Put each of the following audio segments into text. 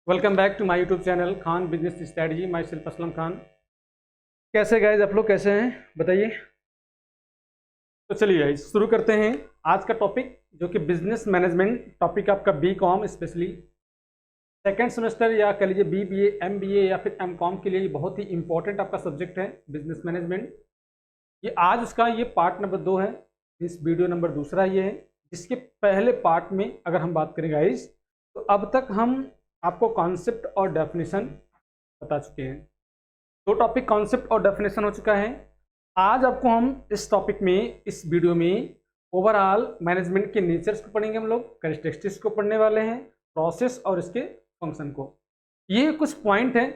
Welcome back to my YouTube channel Khan business strategy. Myself Aslam Khan. कैसे guys आप लोग कैसे हैं बताइए। तो चलिए गाइज शुरू करते हैं आज का टॉपिक जो कि बिजनेस मैनेजमेंट टॉपिक आपका बी.कॉम स्पेशली सेकेंड सेमेस्टर या कह लीजिए BBA MBA या फिर M.Com के लिए ये बहुत ही इंपॉर्टेंट आपका सब्जेक्ट है बिजनेस मैनेजमेंट। ये आज उसका ये पार्ट नंबर 2 है। इस वीडियो नंबर दूसरा ये है जिसके पहले पार्ट में अगर हम बात करें गाइज तो अब तक हम आपको कॉन्सेप्ट और डेफिनेशन बता चुके हैं। दो टॉपिक कॉन्सेप्ट और डेफिनेशन हो चुका है। आज आपको हम इस टॉपिक में इस वीडियो में ओवरऑल मैनेजमेंट के नेचर्स को पढ़ेंगे, हम लोग कैरेक्टरिस्टिक्स को पढ़ने वाले हैं, प्रोसेस और इसके फंक्शन को। ये कुछ पॉइंट हैं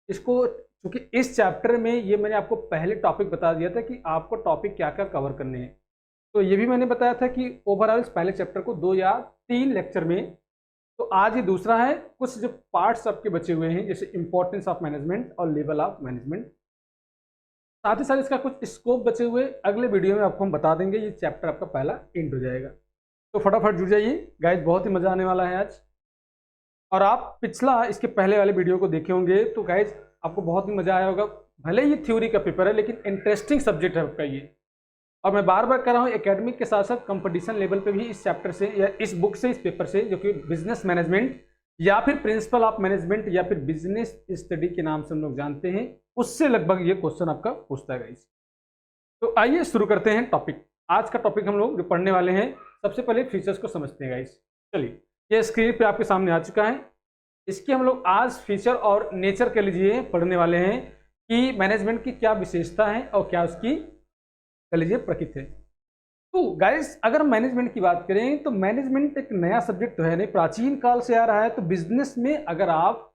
इसको, क्योंकि इस चैप्टर में ये मैंने आपको पहले टॉपिक बता दिया था कि आपको टॉपिक क्या क्या कवर करने हैं। तो ये भी मैंने बताया था कि ओवरऑल इस पहले चैप्टर को 2 या 3 लेक्चर में, तो आज ये दूसरा है। कुछ जो पार्ट्स आपके बचे हुए हैं जैसे इंपॉर्टेंस ऑफ मैनेजमेंट और लेवल ऑफ मैनेजमेंट, साथ ही साथ इसका कुछ स्कोप बचे हुए अगले वीडियो में आपको हम बता देंगे। ये चैप्टर आपका पहला एंड हो जाएगा। तो फटाफट जुड़ जाइए गाइज, बहुत ही मजा आने वाला है आज। और आप पिछला इसके पहले वाले वीडियो को देखे होंगे तो गाइज आपको बहुत ही मजा आया होगा। भले ये थ्योरी का पेपर है लेकिन इंटरेस्टिंग सब्जेक्ट है आपका ये। और मैं बार बार कर रहा हूँ एकेडमिक के साथ साथ कंपटीशन लेवल पे भी इस चैप्टर से या इस बुक से, इस पेपर से, जो कि बिजनेस मैनेजमेंट या फिर प्रिंसिपल ऑफ मैनेजमेंट या फिर बिजनेस स्टडी के नाम से हम लोग जानते हैं, उससे लगभग ये क्वेश्चन आपका पूछता है गाइस। तो आइए शुरू करते हैं टॉपिक। आज का टॉपिक हम लोग जो पढ़ने वाले हैं, सबसे पहले फीचर्स को समझते हैं गाइस। चलिए ये स्क्रीन पे आपके सामने आ चुका है। इसके हम लोग आज फीचर और नेचर के लिए पढ़ने वाले हैं कि मैनेजमेंट की क्या विशेषता है और क्या उसकी कह लीजिए प्रकृति है। तो गाइस अगर मैनेजमेंट की बात करें तो मैनेजमेंट एक नया सब्जेक्ट तो है नहीं, प्राचीन काल से आ रहा है। तो बिजनेस में अगर आप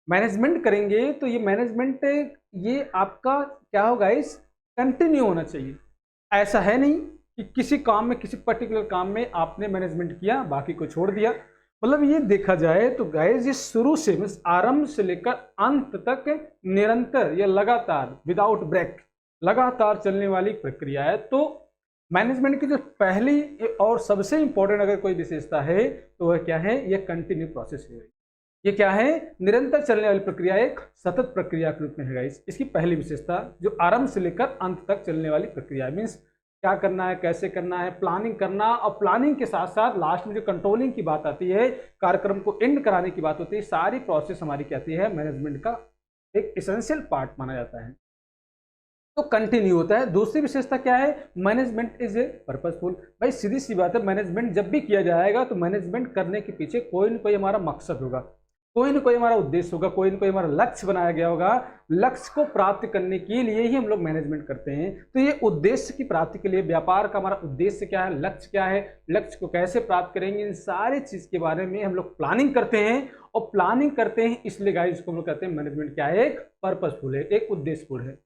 मैनेजमेंट करेंगे तो ये मैनेजमेंट ये आपका क्या हो गाइस, कंटिन्यू होना चाहिए। ऐसा है नहीं कि किसी काम में, किसी पर्टिकुलर काम में आपने मैनेजमेंट किया बाकी को छोड़ दिया। मतलब ये देखा जाए तो गाइस ये शुरू से मीन्स आरंभ से लेकर अंत तक निरंतर या लगातार विदाउट ब्रेक लगातार चलने वाली प्रक्रिया है। तो मैनेजमेंट की जो पहली और सबसे इंपॉर्टेंट अगर कोई विशेषता है तो वह क्या है, यह कंटिन्यू प्रोसेस है। ये क्या है, निरंतर चलने वाली प्रक्रिया, एक सतत प्रक्रिया के रूप में है गाइस। इसकी पहली विशेषता जो आरंभ से लेकर अंत तक चलने वाली प्रक्रिया मीन्स क्या करना है, कैसे करना है, प्लानिंग करना, और प्लानिंग के साथ साथ लास्ट में जो कंट्रोलिंग की बात आती है, कार्यक्रम को एंड कराने की बात होती है, सारी प्रोसेस हमारी क्या आती है, मैनेजमेंट का एक एसेंशियल पार्ट माना जाता है। तो कंटिन्यू होता है। दूसरी विशेषता क्या है, मैनेजमेंट इज ए पर्पसफुल। भाई सीधी सी बात है, मैनेजमेंट जब भी किया जाएगा तो मैनेजमेंट करने के पीछे कोई ना कोई हमारा मकसद होगा, कोई ना कोई हमारा उद्देश्य होगा, कोई ना कोई हमारा लक्ष्य बनाया गया होगा। लक्ष्य को प्राप्त करने के लिए ही हम लोग मैनेजमेंट करते हैं। तो ये उद्देश्य की प्राप्ति के लिए व्यापार का हमारा उद्देश्य क्या है, लक्ष्य क्या है, लक्ष्य को कैसे प्राप्त करेंगे, इन सारी चीज के बारे में हम लोग प्लानिंग करते हैं। और प्लानिंग करते हैं इसलिए गाइस इसको हम लोग कहते हैं मैनेजमेंट क्या है, एक पर्पसफुल है, एक उद्देश्यपूर्ण है।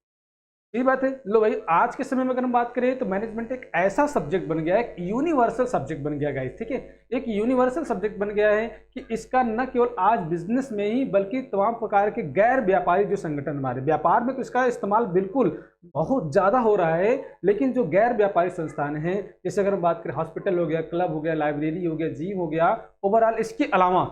ये बात है। लो भाई आज के समय में अगर हम बात करें तो मैनेजमेंट एक ऐसा सब्जेक्ट बन गया है, एक यूनिवर्सल सब्जेक्ट बन गया गाइस, ठीक है। एक यूनिवर्सल सब्जेक्ट बन गया है कि इसका न केवल आज बिजनेस में ही बल्कि तमाम प्रकार के गैर व्यापारिक जो संगठन हमारे व्यापार में तो इसका इस्तेमाल बिल्कुल बहुत ज्यादा हो रहा है, लेकिन जो गैर व्यापारिक संस्थान हैं, जैसे अगर हम बात करें हॉस्पिटल हो गया, क्लब हो गया, लाइब्रेरी हो गया, जिम हो गया, ओवरऑल इसके अलावा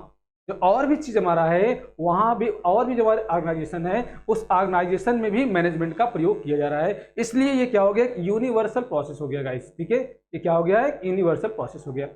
जो और भी चीज हमारा है वहां भी और भी जो हमारे ऑर्गेनाइजेशन है उस ऑर्गेनाइजेशन में भी मैनेजमेंट का प्रयोग किया जा रहा है। इसलिए ये क्या हो गया, यूनिवर्सल प्रोसेस हो गया गाइस, ठीक है। ये क्या हो गया है, यूनिवर्सल प्रोसेस हो गया।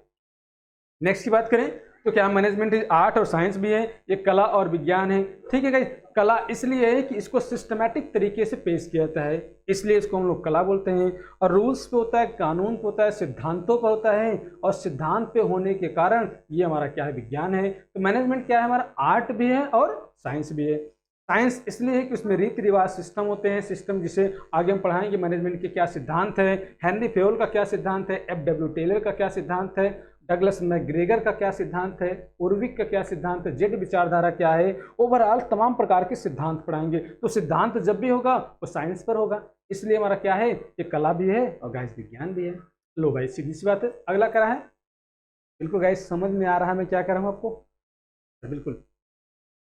नेक्स्ट की बात करें तो क्या मैनेजमेंट आर्ट और साइंस भी है, ये कला और विज्ञान है, ठीक है गाइस। कला इसलिए है कि इसको सिस्टमैटिक तरीके से पेश किया जाता है, इसलिए इसको हम लोग कला बोलते हैं। और रूल्स पे होता है, कानून पे होता है, सिद्धांतों पर होता है, और सिद्धांत पे होने के कारण ये हमारा क्या है, विज्ञान है। तो मैनेजमेंट क्या है, हमारा आर्ट भी है और साइंस भी है। साइंस इसलिए है कि उसमें रीति रिवाज सिस्टम होते हैं, सिस्टम जिसे आगे हम पढ़ाएंगे मैनेजमेंट के क्या सिद्धांत है, हेनरी फेयोल का क्या सिद्धांत है, FW टेलर का क्या सिद्धांत है, डगलस मैकग्रेगर का क्या सिद्धांत है, उर्विक का क्या सिद्धांत है, जेड विचारधारा क्या है, ओवरऑल तमाम प्रकार के सिद्धांत पढ़ाएंगे। तो सिद्धांत जब भी होगा वो साइंस पर होगा, इसलिए हमारा क्या है, ये कला भी है और गाइस विज्ञान भी है। लो भाई सीधी सी बात है। अगला क्या है, बिल्कुल गाइस समझ में आ रहा है मैं क्या कर रहा हूँ आपको, बिल्कुल।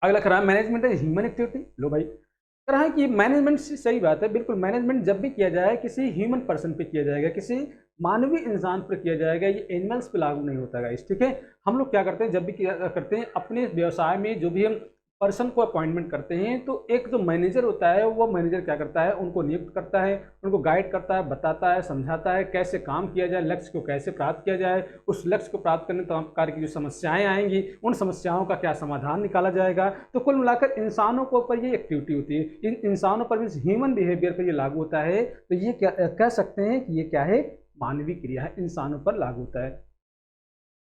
अगला करा मैनेजमेंट है ह्यूमन एक्टिविटी। लो भाई करा है कि मैनेजमेंट से सही बात है, बिल्कुल। मैनेजमेंट जब भी किया जाए किसी ह्यूमन पर्सन पे किया जाएगा, किसी मानवीय इंसान पर किया जाएगा, ये एनिमल्स पे लागू नहीं होता गाइस, ठीक है। हम लोग क्या करते हैं, जब भी क्या करते हैं अपने व्यवसाय में जो भी हम पर्सन को अपॉइंटमेंट करते हैं, तो एक जो मैनेजर होता है वो मैनेजर क्या करता है, उनको नियुक्त करता है, उनको गाइड करता है, बताता है, समझाता है कैसे काम किया जाए, लक्ष्य को कैसे प्राप्त किया जाए, उस लक्ष्य को प्राप्त करने तमाम प्रकार की जो समस्याएं आएंगी उन समस्याओं का क्या समाधान निकाला जाएगा। तो कुल मिलाकर इंसानों के ऊपर ये एक्टिविटी होती है, इन इंसानों पर मीन्स ह्यूमन बिहेवियर पर ये लागू होता है। तो ये क्या कह सकते हैं कि ये क्या है, मानवीय क्रिया है, इंसानों पर लागू होता है।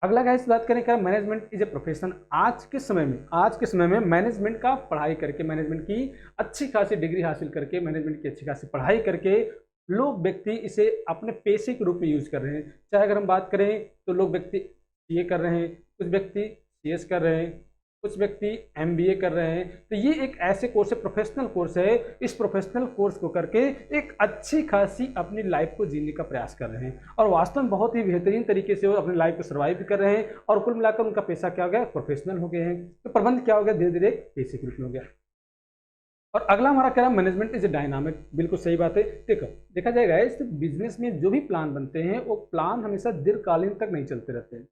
अगला गाइस बात करें क्या, मैनेजमेंट इज ए प्रोफेशन। आज के समय में मैनेजमेंट का पढ़ाई करके, मैनेजमेंट की अच्छी खासी डिग्री हासिल करके, मैनेजमेंट की अच्छी खासी पढ़ाई करके लोग व्यक्ति इसे अपने पेशे के रूप में यूज कर रहे हैं। चाहे अगर हम बात करें तो लोग व्यक्ति ये कर रहे हैं, कुछ व्यक्ति सीएस कर रहे हैं, कुछ व्यक्ति एमबीए कर रहे हैं। तो ये एक ऐसे कोर्स है, प्रोफेशनल कोर्स है। इस प्रोफेशनल कोर्स को करके एक अच्छी खासी अपनी लाइफ को जीने का प्रयास कर रहे हैं और वास्तव में बहुत ही बेहतरीन तरीके से वो अपनी लाइफ को सर्वाइव भी कर रहे हैं और कुल मिलाकर उनका पैसा क्या हो गया, प्रोफेशनल हो गए हैं। तो प्रबंध क्या हो गया, धीरे धीरे पेशे के रूप में हो गया। और अगला हमारा क्या है, मैनेजमेंट इज ए डायनामिक। बिल्कुल सही बात है। देखा जाएगा इस बिजनेस में जो भी प्लान बनते हैं वो प्लान हमेशा दीर्घकालीन तक नहीं चलते रहते हैं।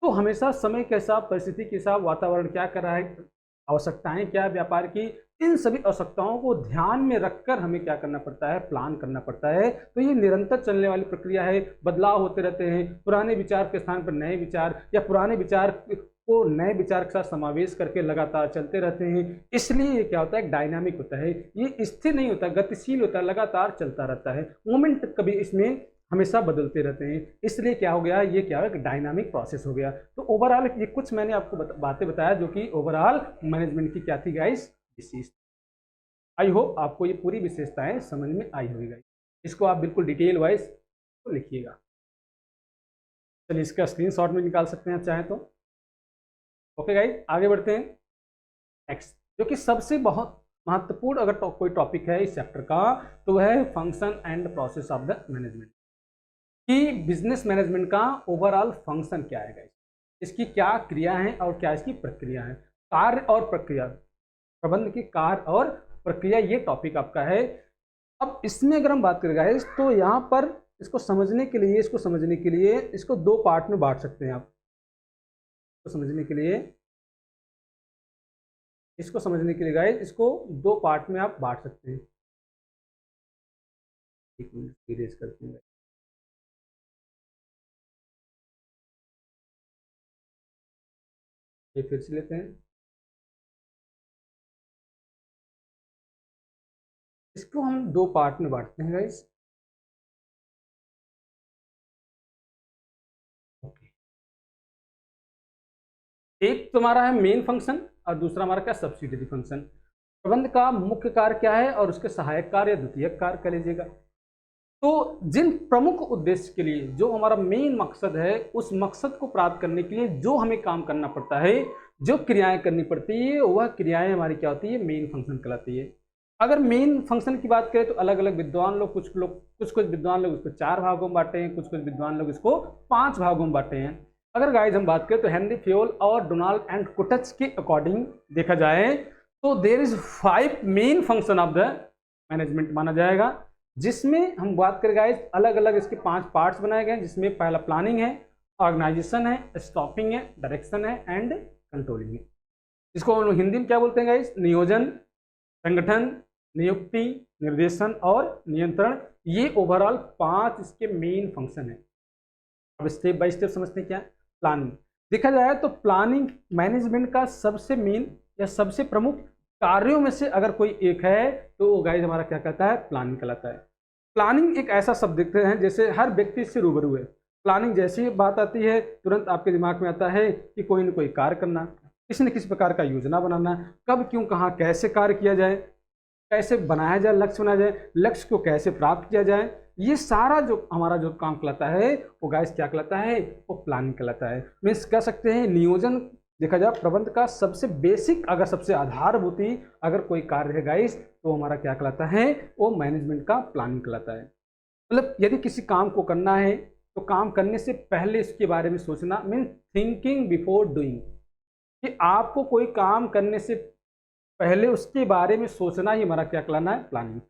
तो हमेशा समय के हिसाब, परिस्थिति के हिसाब, वातावरण क्या कर रहा है, आवश्यकताएं क्या है व्यापार की, इन सभी आवश्यकताओं को ध्यान में रखकर हमें क्या करना पड़ता है, प्लान करना पड़ता है। तो ये निरंतर चलने वाली प्रक्रिया है, बदलाव होते रहते हैं। पुराने विचार के स्थान पर नए विचार या पुराने विचार को नए विचार के साथ समावेश करके लगातार चलते रहते हैं। इसलिए ये क्या होता है, डायनामिक होता है, ये स्थिर नहीं होता, गतिशील होता है, लगातार चलता रहता है। मोमेंट कभी इसमें हमेशा बदलते रहते हैं। इसलिए क्या हो गया, ये क्या हो गया, डायनामिक प्रोसेस हो गया। तो ओवरऑल ये कुछ मैंने आपको बातें बताया जो कि ओवरऑल मैनेजमेंट की क्या थी गाइस, विशेषता। आई होप आपको ये पूरी विशेषताएं समझ में आई होगी गाइस। इसको आप बिल्कुल डिटेल वाइज तो लिखिएगा। चलिए इसका स्क्रीनशॉट में निकाल सकते हैं चाहे तो। ओके गाइस, आगे बढ़ते हैं। नेक्स्ट जो कि सबसे बहुत महत्वपूर्ण अगर कोई टॉपिक है इस चैप्टर का, तो वह है function and process of the management. कि बिजनेस मैनेजमेंट का ओवरऑल फंक्शन क्या है गाइस, इसकी क्या क्रिया है और क्या इसकी प्रक्रिया है। कार्य और प्रक्रिया, प्रबंध की कार्य और प्रक्रिया, ये टॉपिक आपका है। अब इसमें अगर हम बात करें गाइस, तो यहाँ पर इसको समझने के लिए इसको दो पार्ट में बांट सकते हैं आप। इसको समझने के लिए गाइस इसको दो पार्ट में आप बांट सकते हैं। एक मिनट इरेज करते हैं। ये फिर से लेते हैं। इसको हम दो पार्ट में बांटते हैं गाइस। ओके, एक तुम्हारा है मेन फंक्शन और दूसरा हमारा क्या, सब्सिडियरी फंक्शन। प्रबंध का मुख्य कार्य क्या है और उसके सहायक कार्य या द्वितीयक कार्य कह लीजिएगा। तो जिन प्रमुख उद्देश्य के लिए, जो हमारा मेन मकसद है, उस मकसद को प्राप्त करने के लिए जो हमें काम करना पड़ता है, जो क्रियाएं करनी पड़ती है, वह क्रियाएं हमारी क्या होती है, मेन फंक्शन कहलाती है। अगर मेन फंक्शन की बात करें तो अलग अलग विद्वान लोग, कुछ विद्वान लोग इसको 4 भागों में बांटे हैं, कुछ विद्वान लोग इसको 5 भागों में बांटे हैं। अगर गाइज हम बात करें तो हेनरी फ्योल और डोनाल्ड एंड कुटच के अकॉर्डिंग देखा जाए तो there is 5 main function of the management माना जाएगा, जिसमें हम बात करें गाइज अलग अलग इसके 5 पार्ट्स बनाए गए हैं। जिसमें पहला प्लानिंग है, ऑर्गेनाइजेशन है, स्टॉपिंग है, डायरेक्शन है एंड कंट्रोलिंग है। इसको हम लोग हिंदी में क्या बोलते हैं गाइज, नियोजन, संगठन, नियुक्ति, निर्देशन और नियंत्रण। ये ओवरऑल 5 इसके मेन फंक्शन है। अब स्टेप बाय स्टेप समझते हैं क्या। प्लानिंग देखा जाए तो प्लानिंग मैनेजमेंट का सबसे मेन या सबसे प्रमुख कार्यों में से अगर कोई एक है तो वो गाइस हमारा क्या कहता है, प्लानिंग कहलाता है। प्लानिंग एक ऐसा शब्द है जैसे हर व्यक्ति इससे रूबरू है। प्लानिंग जैसी ही बात आती है तुरंत आपके दिमाग में आता है कि कोई न कोई कार्य करना, किसी न किसी प्रकार का योजना बनाना, कब क्यों कहाँ कैसे कार्य किया जाए, कैसे बनाया जाए, लक्ष्य बनाया जाए, लक्ष्य को कैसे प्राप्त किया जाए। ये सारा जो हमारा जो काम कहलाता है वो गाइस क्या कहलाता है, वो प्लानिंग कहलाता है। मीन्स कह सकते हैं नियोजन देखा जाए प्रबंध का सबसे बेसिक, अगर सबसे आधारभूत अगर कोई कार्य है गाइस तो हमारा क्या कहलाता है, वो मैनेजमेंट का प्लानिंग कहलाता है। मतलब यदि किसी काम को करना है तो काम करने से पहले इसके बारे में सोचना, मीन्स थिंकिंग बिफोर डूइंग, कि आपको कोई काम करने से पहले उसके बारे में सोचना ही हमारा क्या कहलाना है, प्लानिंग।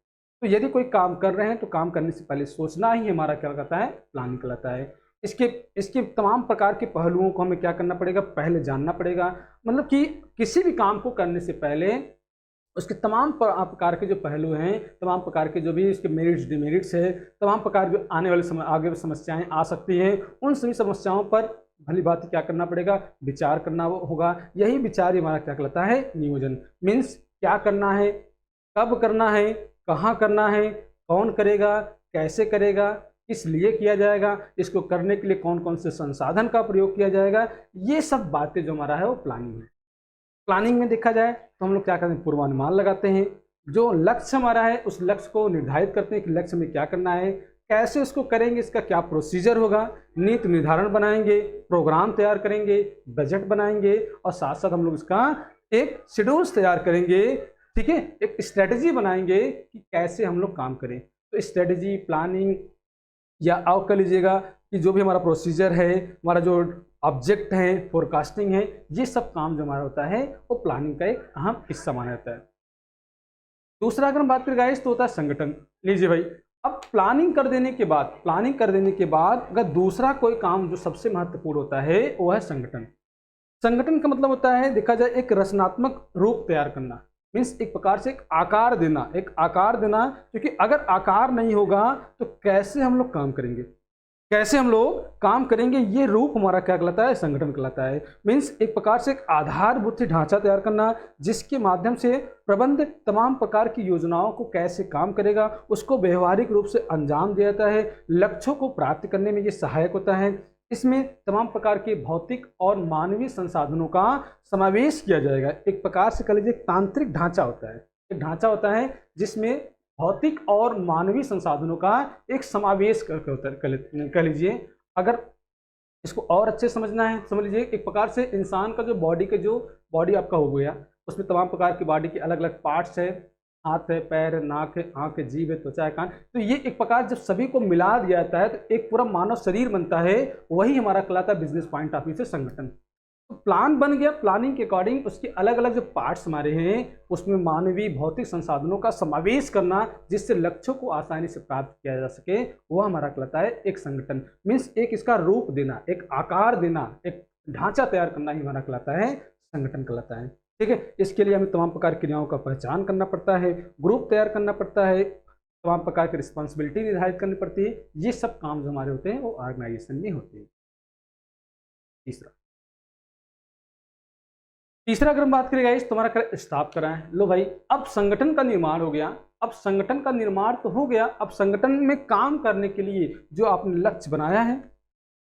तो यदि कोई काम कर रहे हैं तो काम करने से पहले सोचना ही हमारा क्या कहलाता है, प्लानिंग कहलाता है। इसके इसके तमाम प्रकार के पहलुओं को हमें क्या करना पड़ेगा, पहले जानना पड़ेगा। मतलब कि किसी भी काम को करने से पहले उसके तमाम प्रकार के जो पहलू हैं, तमाम प्रकार के जो भी इसके मेरिट्स डिमेरिट्स है, तमाम प्रकार जो आने वाले आगे समस्याएं आ सकती हैं, उन सभी समस्याओं पर भली बात क्या करना पड़ेगा, विचार करना होगा। यही विचार हमारा क्या कहलाता है, नियोजन। मीन्स क्या करना है, कब करना है, कहाँ करना है, कौन करेगा, कैसे करेगा, किस लिए किया जाएगा, इसको करने के लिए कौन कौन से संसाधन का प्रयोग किया जाएगा, ये सब बातें जो हमारा है वो प्लानिंग है। प्लानिंग में देखा जाए तो हम लोग क्या करते हैं, पूर्वानुमान लगाते हैं। जो लक्ष्य हमारा है उस लक्ष्य को निर्धारित करते हैं कि लक्ष्य में क्या करना है, कैसे उसको करेंगे, इसका क्या प्रोसीजर होगा, नीति निर्धारण बनाएंगे, प्रोग्राम तैयार करेंगे, बजट बनाएंगे और साथ साथ हम लोग इसका एक शेड्यूल्स तैयार करेंगे। ठीक है, एक स्ट्रेटजी बनाएंगे कि कैसे हम लोग काम करें। तो स्ट्रेटजी, प्लानिंग या आप कह लीजिएगा कि जो भी हमारा प्रोसीजर है, हमारा जो ऑब्जेक्ट है, फोरकास्टिंग है, ये सब काम जो हमारा होता है वो प्लानिंग का एक अहम हिस्सा माना जाता है। दूसरा अगर हम बात करें गाइस तो होता है संगठन। लीजिए भाई, अब प्लानिंग कर देने के बाद अगर दूसरा कोई काम जो सबसे महत्वपूर्ण होता है वो है संगठन। संगठन का मतलब होता है, देखा जाए, एक रचनात्मक रूप तैयार करना। मीन्स एक प्रकार से एक आकार देना, क्योंकि अगर आकार नहीं होगा तो कैसे हम लोग काम करेंगे, ये रूप हमारा क्या कहलाता है, संगठन कहलाता है। मीन्स एक प्रकार से एक आधारभूत ढांचा तैयार करना, जिसके माध्यम से प्रबंध तमाम प्रकार की योजनाओं को कैसे काम करेगा उसको व्यवहारिक रूप से अंजाम दिया जाता है। लक्ष्यों को प्राप्त करने में ये सहायक होता है। इसमें तमाम प्रकार के भौतिक और मानवीय संसाधनों का समावेश किया जाएगा। एक प्रकार से कह लीजिए तांत्रिक ढांचा होता है, एक ढांचा होता है जिसमें भौतिक और मानवीय संसाधनों का एक समावेश करके होता है। कह लीजिए, अगर इसको और अच्छे समझना है, समझ लीजिए एक प्रकार से इंसान का जो बॉडी आपका हो गया, उसमें तमाम प्रकार की बॉडी के अलग अलग पार्ट्स है, हाथ है, पैर है, नाक है, आँख है, जीभ है, त्वचा है, कान। तो ये एक प्रकार जब सभी को मिला दिया जाता है तो एक पूरा मानव शरीर बनता है। वही हमारा कहलाता है बिजनेस पॉइंट ऑफ व्यू से संगठन। तो प्लान बन गया, प्लानिंग के अकॉर्डिंग उसके अलग अलग जो पार्ट्स हमारे हैं उसमें मानवीय भौतिक संसाधनों का समावेश करना, जिससे लक्ष्यों को आसानी से प्राप्त किया जा सके, वो हमारा कहलाता है एक संगठन। मीन्स एक इसका रूप देना, एक आकार देना, एक ढांचा तैयार करना ही हमारा कहलाता है संगठन कहलाता है। ठीक है, इसके लिए हमें तमाम प्रकार की क्रियाओं का पहचान करना पड़ता है, ग्रुप तैयार करना पड़ता है, तमाम प्रकार की रिस्पॉन्सिबिलिटी निर्धारित करनी पड़ती है। ये सब काम जो हमारे होते हैं वो ऑर्गेनाइजेशन में होते हैं। तीसरा अगर हम बात करें गाइस, तुम्हारा स्टाफ कराएं। लो भाई, अब संगठन का निर्माण हो गया। अब संगठन का निर्माण तो हो गया, अब संगठन में काम करने के लिए जो आपने लक्ष्य बनाया है,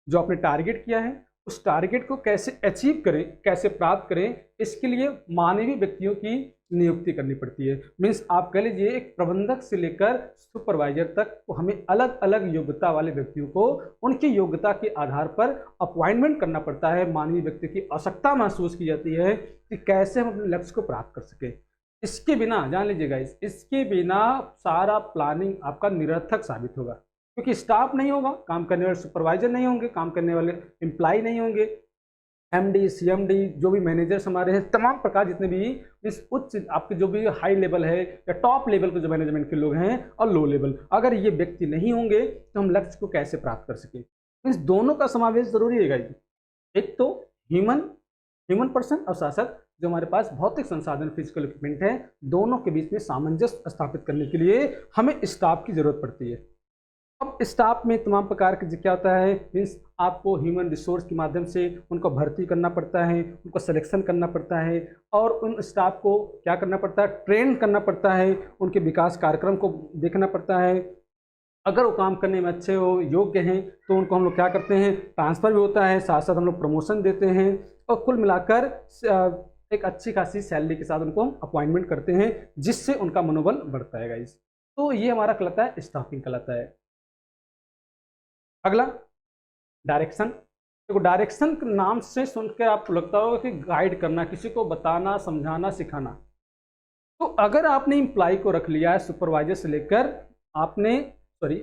जो आपने टारगेट किया है, उस टारगेट को कैसे अचीव करें, कैसे प्राप्त करें, इसके लिए मानवीय व्यक्तियों की नियुक्ति करनी पड़ती है। मीन्स आप कह लीजिए एक प्रबंधक से लेकर सुपरवाइजर तक तो हमें अलग अलग योग्यता वाले व्यक्तियों को उनकी योग्यता के आधार पर अपॉइंटमेंट करना पड़ता है। मानवीय व्यक्ति की आवश्यकता महसूस की जाती है कि कैसे हम अपने लक्ष्य को प्राप्त कर सकें। इसके बिना जान लीजिएगा, इसके बिना सारा प्लानिंग आपका निरर्थक साबित होगा, क्योंकि स्टाफ नहीं होगा, काम करने वाले सुपरवाइजर नहीं होंगे, काम करने वाले एम्प्लॉय नहीं होंगे, एमडी, सीएमडी, जो भी मैनेजर्स हमारे हैं, तमाम प्रकार जितने भी इस उच्च आपके जो भी हाई लेवल है या टॉप लेवल के जो मैनेजमेंट के लोग हैं और लो लेवल, अगर ये व्यक्ति नहीं होंगे तो हम लक्ष्य को कैसे प्राप्त कर सकें। इस दोनों का समावेश जरूरी है। एक तो ह्यूमन पर्सन और साथ साथ जो हमारे पास भौतिक संसाधन फिजिकल इक्विपमेंट है, दोनों के बीच में सामंजस्य स्थापित करने के लिए हमें स्टाफ की जरूरत पड़ती है। अब स्टाफ में तमाम प्रकार के क्या होता है, मीन्स आपको ह्यूमन रिसोर्स के माध्यम से उनको भर्ती करना पड़ता है, उनको सिलेक्शन करना पड़ता है और उन स्टाफ को क्या करना पड़ता है, ट्रेन करना पड़ता है, उनके विकास कार्यक्रम को देखना पड़ता है। अगर वो काम करने में अच्छे हो, योग्य हैं, तो उनको हम लोग क्या करते हैं, ट्रांसफ़र भी होता है, साथ साथ हम लोग प्रमोशन देते हैं और कुल मिलाकर एक अच्छी खासी सैलरी के साथ उनको हम अपॉइंटमेंट करते हैं, जिससे उनका मनोबल बढ़ता है गाइस। तो ये हमारा कहलाता है स्टाफिंग कहलाता है। अगला डायरेक्शन। देखो, डायरेक्शन के नाम से सुनकर आपको लगता होगा कि गाइड करना, किसी को बताना, समझाना, सिखाना। तो अगर आपने एम्प्लॉय को रख लिया है सुपरवाइजर से लेकर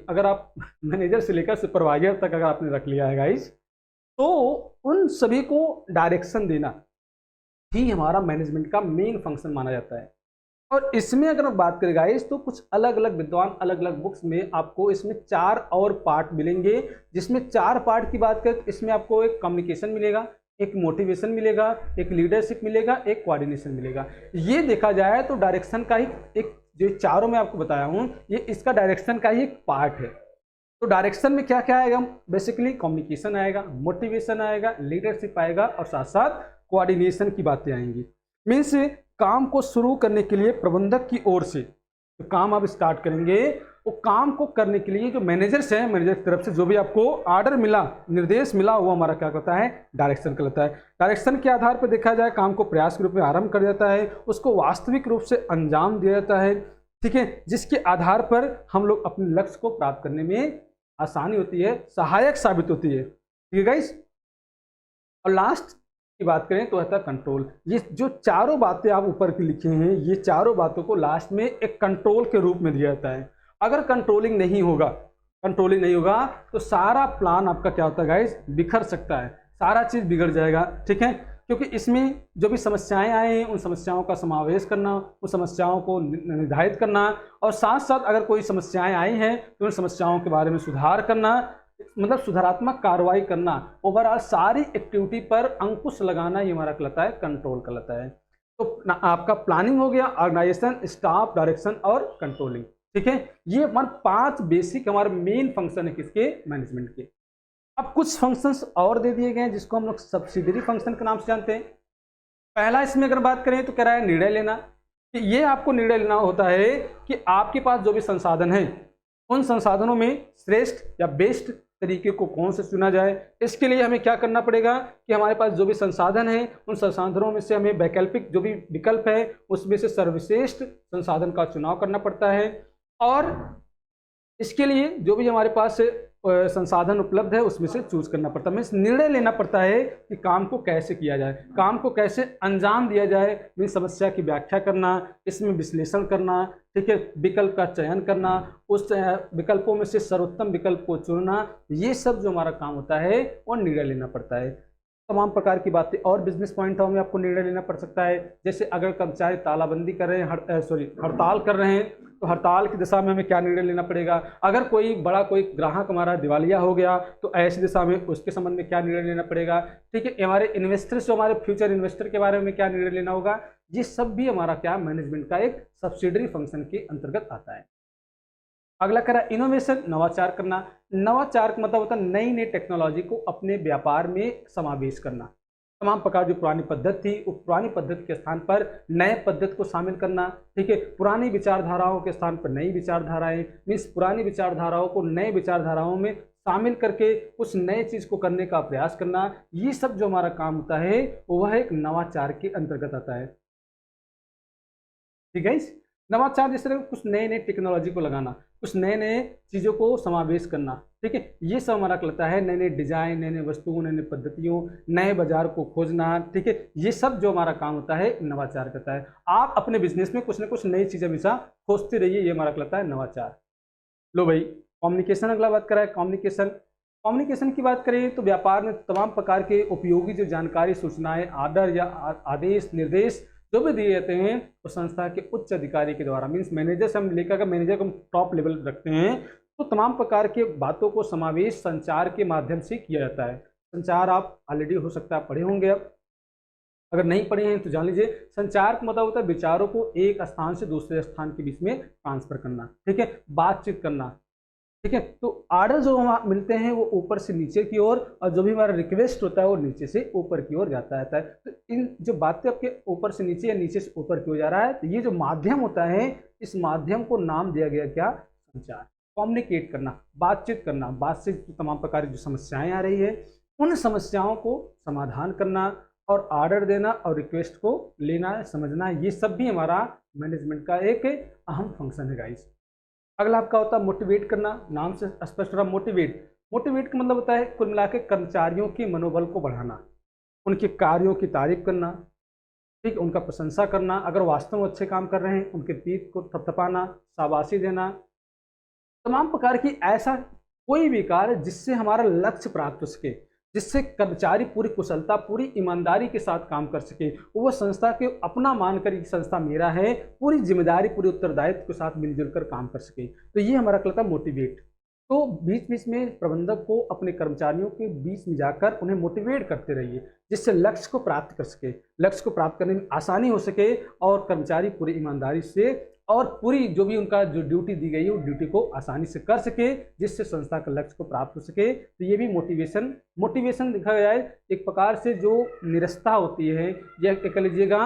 अगर आप मैनेजर से लेकर सुपरवाइजर तक अगर आपने रख लिया है गाइस, तो उन सभी को डायरेक्शन देना ही हमारा मैनेजमेंट का मेन फंक्शन माना जाता है। और इसमें अगर हम बात करें गाइस तो कुछ अलग अलग विद्वान अलग अलग बुक्स में आपको इसमें 4 और पार्ट मिलेंगे, जिसमें 4 पार्ट की बात करें तो इसमें आपको एक कम्युनिकेशन मिलेगा, एक मोटिवेशन मिलेगा, एक लीडरशिप मिलेगा, एक कोऑर्डिनेशन मिलेगा। ये देखा जाए तो डायरेक्शन का ही एक, जो चारों मैं आपको बताया हूँ ये इसका डायरेक्शन का ही एक पार्ट है। तो डायरेक्शन में क्या क्या आएगा, बेसिकली कम्युनिकेशन आएगा, मोटिवेशन आएगा, लीडरशिप आएगा और साथ साथ कोऑर्डिनेशन की बातें आएंगी। मीन्स काम को शुरू करने के लिए प्रबंधक की ओर से जो काम आप स्टार्ट करेंगे वो काम को करने के लिए जो मैनेजर्स हैं, मैनेजर की तरफ से जो भी आपको ऑर्डर मिला, निर्देश मिला, वो हमारा क्या कहता है, डायरेक्शन कहलाता है। डायरेक्शन के आधार पर देखा जाए काम को प्रयास के रूप में आरंभ कर जाता है, उसको वास्तविक रूप से अंजाम दिया जाता है, ठीक है, जिसके आधार पर हम लोग अपने लक्ष्य को प्राप्त करने में आसानी होती है, सहायक साबित होती है। ठीक है गाइस। और लास्ट की बात करें तो होता है कंट्रोल। ये जो चारों बातें आप ऊपर की लिखे हैं, ये चारों बातों को लास्ट में एक कंट्रोल के रूप में दिया जाता है। अगर कंट्रोलिंग नहीं होगा तो सारा प्लान आपका क्या होता है गाइस, बिखर सकता है, सारा चीज बिगड़ जाएगा। ठीक है, क्योंकि इसमें जो भी समस्याएं आए हैं उन समस्याओं का समावेश करना, उन समस्याओं को निर्धारित करना और साथ साथ अगर कोई समस्याएं आई हैं तो उन समस्याओं के बारे में सुधार करना, मतलब सुधारात्मक कार्रवाई करना, ओवरऑल सारी एक्टिविटी पर अंकुश लगाना, ये हमारा कहलाता है कंट्रोल कहलाता है। तो आपका प्लानिंग हो गया, ऑर्गेनाइजेशन, स्टाफ, डायरेक्शन और कंट्रोलिंग। ठीक है, ये हमारे 5 बेसिक हमारे मेन फंक्शन है किसके, मैनेजमेंट के। अब कुछ फंक्शंस और दे दिए गए हैं जिसको हम लोग सब्सिडरी फंक्शन के नाम से जानते हैं। पहला इसमें अगर बात करें तो कह रहा है निर्णय लेना, कि ये आपको निर्णय लेना होता है कि आपके पास जो भी संसाधन है उन संसाधनों में श्रेष्ठ या बेस्ट तरीके को कौन से चुना जाए। इसके लिए हमें क्या करना पड़ेगा कि हमारे पास जो भी संसाधन है उन संसाधनों में से हमें वैकल्पिक जो भी विकल्प है उसमें से सर्वश्रेष्ठ संसाधन का चुनाव करना पड़ता है। और इसके लिए जो भी हमारे पास संसाधन उपलब्ध है उसमें से चूज करना पड़ता है, मीन्स निर्णय लेना पड़ता है कि काम को कैसे किया जाए, काम को कैसे अंजाम दिया जाए। मीन्स समस्या की व्याख्या करना, इसमें विश्लेषण करना, ठीक है, विकल्प का चयन करना, उस विकल्पों में से सर्वोत्तम विकल्प को चुनना, ये सब जो हमारा काम होता है वो निर्णय लेना पड़ता है। तमाम प्रकार की बातें और बिजनेस पॉइंट में आपको निर्णय लेना पड़ सकता है। जैसे अगर कर्मचारी तालाबंदी कर रहे हैं, हड़ताल कर रहे हैं, तो हड़ताल की दिशा में हमें क्या निर्णय लेना पड़ेगा। अगर कोई ग्राहक हमारा दिवालिया हो गया तो ऐसी दिशा में उसके संबंध में क्या निर्णय लेना पड़ेगा। ठीक है, हमारे इन्वेस्टर्स जो हमारे फ्यूचर इन्वेस्टर के बारे में क्या निर्णय लेना होगा, ये सब भी हमारा क्या मैनेजमेंट का एक सब्सिडरी फंक्शन के अंतर्गत आता है। अगला करा इनोवेशन, नवाचार करना। नवाचार का मतलब होता है नई नई टेक्नोलॉजी को अपने व्यापार में समावेश करना। तमाम प्रकार जो पुरानी पद्धति थी उस पुरानी पद्धति के स्थान पर नए पद्धति को शामिल करना। ठीक है, पुरानी विचारधाराओं के स्थान पर नई विचारधाराएं, मीन्स पुरानी विचारधाराओं को नए विचारधाराओं में शामिल करके कुछ नए चीज को करने का प्रयास करना। ये सब जो हमारा काम होता है वह एक नवाचार के अंतर्गत आता है। ठीक है, नवाचार जिस तरह कुछ नए नए टेक्नोलॉजी को लगाना, कुछ नए नए चीज़ों को समावेश करना। ठीक है, ये सब हमारा कहलाता है नए नए डिजाइन, नए नए वस्तुओं, नए नए पद्धतियों, नए बाजार को खोजना। ठीक है, ये सब जो हमारा काम होता है नवाचार करता है। आप अपने बिजनेस में कुछ ना कुछ नई चीज़ें हमेशा खोजते रहिए, ये हमारा कहलाता है नवाचार। लो भाई, कम्युनिकेशन अगला बात करा है। कम्युनिकेशन की बात करें तो व्यापार में तमाम प्रकार के उपयोगी जो जानकारी, सूचनाएं, आर्डर या आदेश, निर्देश जो भी दिए जाते हैं वो संस्था के उच्च अधिकारी के द्वारा, मीन्स मैनेजर से हम लेकर मैनेजर को हम टॉप लेवल रखते हैं, तो तमाम प्रकार के बातों को समावेश संचार के माध्यम से किया जाता है। संचार आप ऑलरेडी हो सकता है पढ़े होंगे, अब अगर नहीं पढ़े हैं तो जान लीजिए। संचार का मतलब होता है विचारों को एक स्थान से दूसरे स्थान के बीच में ट्रांसफर करना। ठीक है, बातचीत करना। ठीक है, तो ऑर्डर जो हम मिलते हैं वो ऊपर से नीचे की ओर, और जो भी हमारा रिक्वेस्ट होता है वो नीचे से ऊपर की ओर जाता है। तो इन जो बातें आपके ऊपर से नीचे या नीचे से ऊपर की ओर जा रहा है, तो ये जो माध्यम होता है इस माध्यम को नाम दिया गया क्या, संचार। कम्युनिकेट करना, बातचीत करना, बातचीत तमाम प्रकार की जो समस्याएं आ रही है उन समस्याओं को समाधान करना और ऑर्डर देना और रिक्वेस्ट को लेना, समझना, ये सब भी हमारा मैनेजमेंट का एक अहम फंक्शन है गाइस। अगला आपका होता है मोटिवेट करना। नाम से स्पष्ट रहा, मोटिवेट का मतलब होता है कुल मिला के कर्मचारियों के मनोबल को बढ़ाना, उनके कार्यों की तारीफ करना, ठीक, उनका प्रशंसा करना, अगर वास्तव में अच्छे काम कर रहे हैं उनके पीठ को थपथपाना, शाबाशी देना, तमाम प्रकार की ऐसा कोई भी कार्य जिससे हमारा लक्ष्य प्राप्त हो सके, जिससे कर्मचारी पूरी कुशलता पूरी ईमानदारी के साथ काम कर सके, वो संस्था के अपना मानकर ये संस्था मेरा है, पूरी जिम्मेदारी पूरी उत्तरदायित्व के साथ मिलजुल कर काम कर सके। तो ये हमारा कहलाता है मोटिवेट। तो बीच बीच में प्रबंधक को अपने कर्मचारियों के बीच में जाकर उन्हें मोटिवेट करते रहिए, जिससे लक्ष्य को प्राप्त कर सके, लक्ष्य को प्राप्त करने में आसानी हो सके और कर्मचारी पूरी ईमानदारी से और पूरी जो भी उनका जो ड्यूटी दी गई है वो ड्यूटी को आसानी से कर सके, जिससे संस्था का लक्ष्य को प्राप्त हो सके। तो ये भी मोटिवेशन देखा जाए एक प्रकार से जो निरस्ता होती है, या कह लीजिएगा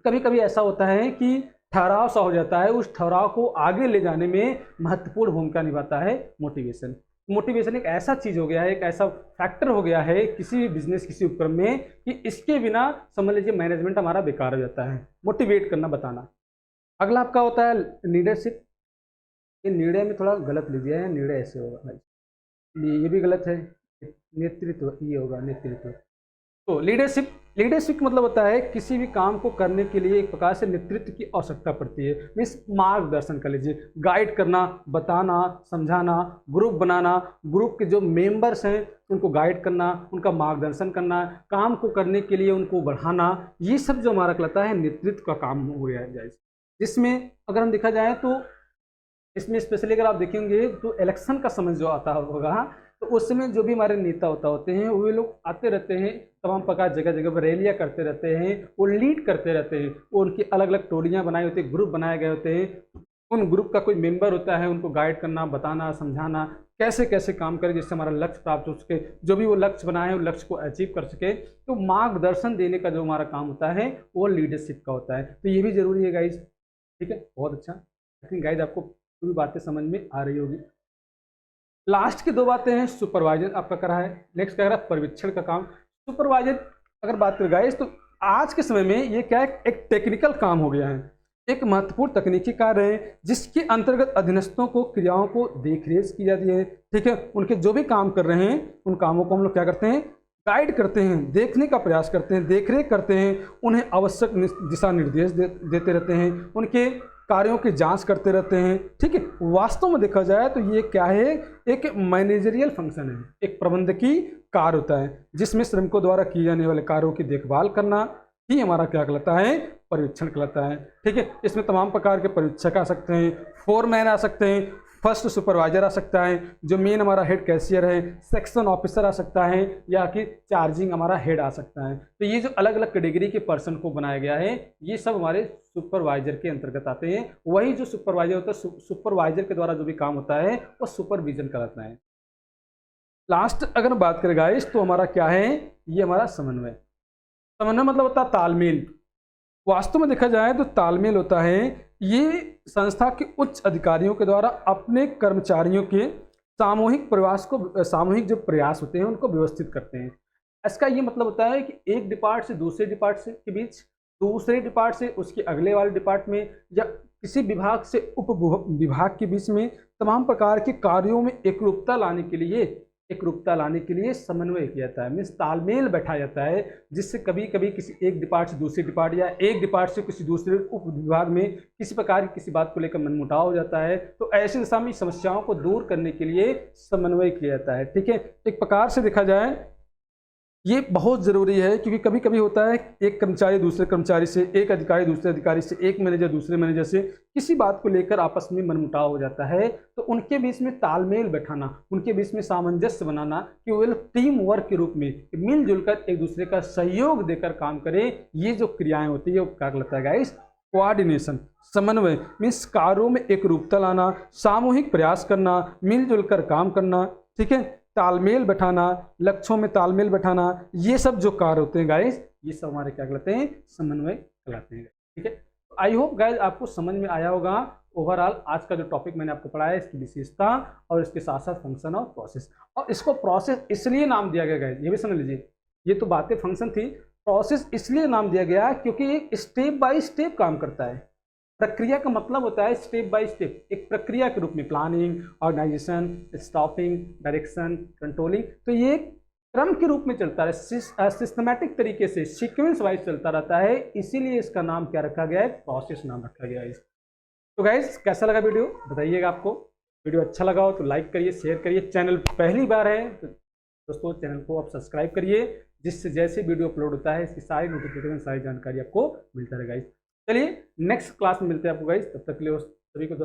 कभी कभी ऐसा होता है कि ठहराव सा हो जाता है, उस ठहराव को आगे ले जाने में महत्वपूर्ण भूमिका निभाता है मोटिवेशन एक ऐसा चीज हो गया है, एक ऐसा फैक्टर हो गया है किसी भी बिजनेस किसी उपक्रम में कि इसके बिना समझ लीजिए मैनेजमेंट हमारा बेकार हो जाता है। मोटिवेट करना, बताना। अगला आपका होता है लीडरशिप। ये निर्णय में थोड़ा गलत लीजिए है, निर्णय ऐसे होगा भाई, ये भी गलत है, नेतृत्व ये होगा नेतृत्व। तो लीडरशिप का मतलब होता है किसी भी काम को करने के लिए एक प्रकार से नेतृत्व की आवश्यकता पड़ती है। मीन्स मार्गदर्शन कर लीजिए, गाइड करना, बताना, समझाना, ग्रुप बनाना, ग्रुप के जो मेंबर्स हैं उनको गाइड करना, उनका मार्गदर्शन करना, काम को करने के लिए उनको बढ़ाना, ये सब जो हमारा कहलाता है नेतृत्व का काम हो गया है। जिसमें अगर हम देखा जाए तो इसमें स्पेशली अगर आप देखेंगे तो इलेक्शन का समय जो आता होगा, तो उस समय जो भी हमारे नेता होते हैं वो लोग आते रहते हैं, तमाम प्रकार जगह जगह पर रैलियां करते रहते हैं, वो लीड करते रहते हैं, वो उनकी अलग अलग टोलियां बनाई होती है, ग्रुप बनाए गए होते हैं, उन ग्रुप का कोई मेंबर होता है, उनको गाइड करना, बताना, समझाना कैसे कैसे काम करें जिससे हमारा लक्ष्य प्राप्त हो सके, जो भी वो लक्ष्य बनाए वो लक्ष्य को अचीव कर सके। तो मार्गदर्शन देने का जो हमारा काम होता है वो लीडरशिप का होता है। तो ये भी जरूरी है गाइज, ठीक है, बहुत अच्छा। आई थिंक गाइज आपको पूरी बातें समझ में आ रही होगी। लास्ट की दो बातें हैं, सुपरवाइजर आपका कर रहा है, नेक्स्ट क्या कर रहा है, पर्यवेक्षण का काम। सुपरवाइजर अगर बात करें गाइस तो आज के समय में ये क्या है, एक टेक्निकल काम हो गया है, एक महत्वपूर्ण तकनीकी कार्य है जिसके अंतर्गत अधीनस्थों को क्रियाओं को देखरेख की जाती है। ठीक है, उनके जो भी काम कर रहे हैं उन कामों को हम लोग क्या करते हैं, गाइड करते हैं, देखने का प्रयास करते हैं, देखरेख करते हैं, उन्हें आवश्यक दिशा निर्देश देते रहते हैं, उनके कार्यों की जांच करते रहते हैं। ठीक है, वास्तव में देखा जाए तो ये क्या है, एक मैनेजरियल फंक्शन है, एक प्रबंधकीय कार्य होता है जिसमें श्रमिकों द्वारा किए जाने वाले कार्यों की देखभाल करना ही हमारा क्या कहलाता है, पर्यवेक्षण कहलाता है। ठीक है, इसमें तमाम प्रकार के पर्यवेक्षक आ सकते हैं, फोरमैन आ सकते हैं, फर्स्ट सुपरवाइजर आ सकता है, जो मेन हमारा हेड कैशियर है, सेक्शन ऑफिसर आ सकता है, या कि चार्जिंग हमारा हेड आ सकता है। तो ये जो अलग अलग कैटेगरी के पर्सन को बनाया गया है ये सब हमारे सुपरवाइजर के अंतर्गत आते हैं। वही जो सुपरवाइजर होता है, सुपरवाइजर के द्वारा जो भी काम होता है वो सुपरविजन कहलाता है। लास्ट अगर बात करें गाइस तो हमारा क्या है, ये हमारा समन्वय मतलब होता है तालमेल। वास्तव में देखा जाए तो तालमेल होता है ये संस्था के उच्च अधिकारियों के द्वारा अपने कर्मचारियों के सामूहिक जो प्रयास होते हैं उनको व्यवस्थित करते हैं। इसका ये मतलब होता है कि एक डिपार्ट से दूसरे डिपार्ट से के बीच, दूसरे डिपार्ट से उसके अगले वाले डिपार्ट में, या किसी विभाग से उप विभाग के बीच में तमाम प्रकार के कार्यों में एकरूपता लाने के लिए समन्वय किया जाता है, मीन्स तालमेल बैठाया जाता है, जिससे कभी कभी किसी एक डिपार्ट से दूसरे डिपार्ट या एक डिपार्ट से किसी दूसरे उप विभाग में किसी प्रकार की किसी बात को लेकर मनमुटाव हो जाता है। तो ऐसी दिशा में समस्याओं को दूर करने के लिए समन्वय किया जाता है। ठीक है, एक प्रकार से देखा जाए ये बहुत ज़रूरी है, क्योंकि कभी कभी होता है एक कर्मचारी दूसरे कर्मचारी से, एक अधिकारी दूसरे अधिकारी से, एक मैनेजर दूसरे मैनेजर से किसी बात को लेकर आपस में मनमुटाव हो जाता है। तो उनके बीच में तालमेल बैठाना, उनके बीच में सामंजस्य बनाना कि वो टीम वर्क के रूप में मिलजुल कर एक दूसरे का सहयोग देकर काम करें, ये जो क्रियाएं होती है वो क्या कहलाता है गाइस, कोऑर्डिनेशन, समन्वय। मीन्स कार्यों में एक रूपता लाना, सामूहिक प्रयास करना, मिलजुल कर काम करना। ठीक है, तालमेल बैठाना, लक्ष्यों में तालमेल बैठाना, ये सब जो कार्य होते हैं गाइस ये सब हमारे क्या कहलाते हैं, समन्वय कहलाते हैं। ठीक है, आई होप गाइस आपको समझ में आया होगा ओवरऑल आज का जो टॉपिक मैंने आपको पढ़ाया इसकी विशेषता और इसके साथ साथ फंक्शन और प्रोसेस। और इसको प्रोसेस इसलिए नाम दिया गया गाइस, ये भी समझ लीजिए, ये तो बातें फंक्शन थी, प्रोसेस इसलिए नाम दिया गया क्योंकि एक स्टेप बाय स्टेप काम करता है। प्रक्रिया का मतलब होता है स्टेप बाय स्टेप, एक प्रक्रिया के रूप में planning, organisation, staffing, direction, controlling. तो ये क्रम के रूप में चलता है, सिस्टमैटिक तरीके से सीक्वेंस वाइज चलता रहता है, इसीलिए इसका नाम क्या रखा गया है, प्रोसेस नाम रखा गया है। तो गाइस कैसा लगा वीडियो बताइएगा। आपको वीडियो अच्छा लगा हो तो लाइक करिए, शेयर करिए, चैनल पहली बार है तो दोस्तों चैनल को आप सब्सक्राइब करिए, जिससे जैसे वीडियो अपलोड होता है इसकी सारी नोटिफिकेशन, सारी जानकारी आपको मिलता रहेगा। चलिए नेक्स्ट क्लास में मिलते हैं आपको गाइस, तब तक के लिए सभी को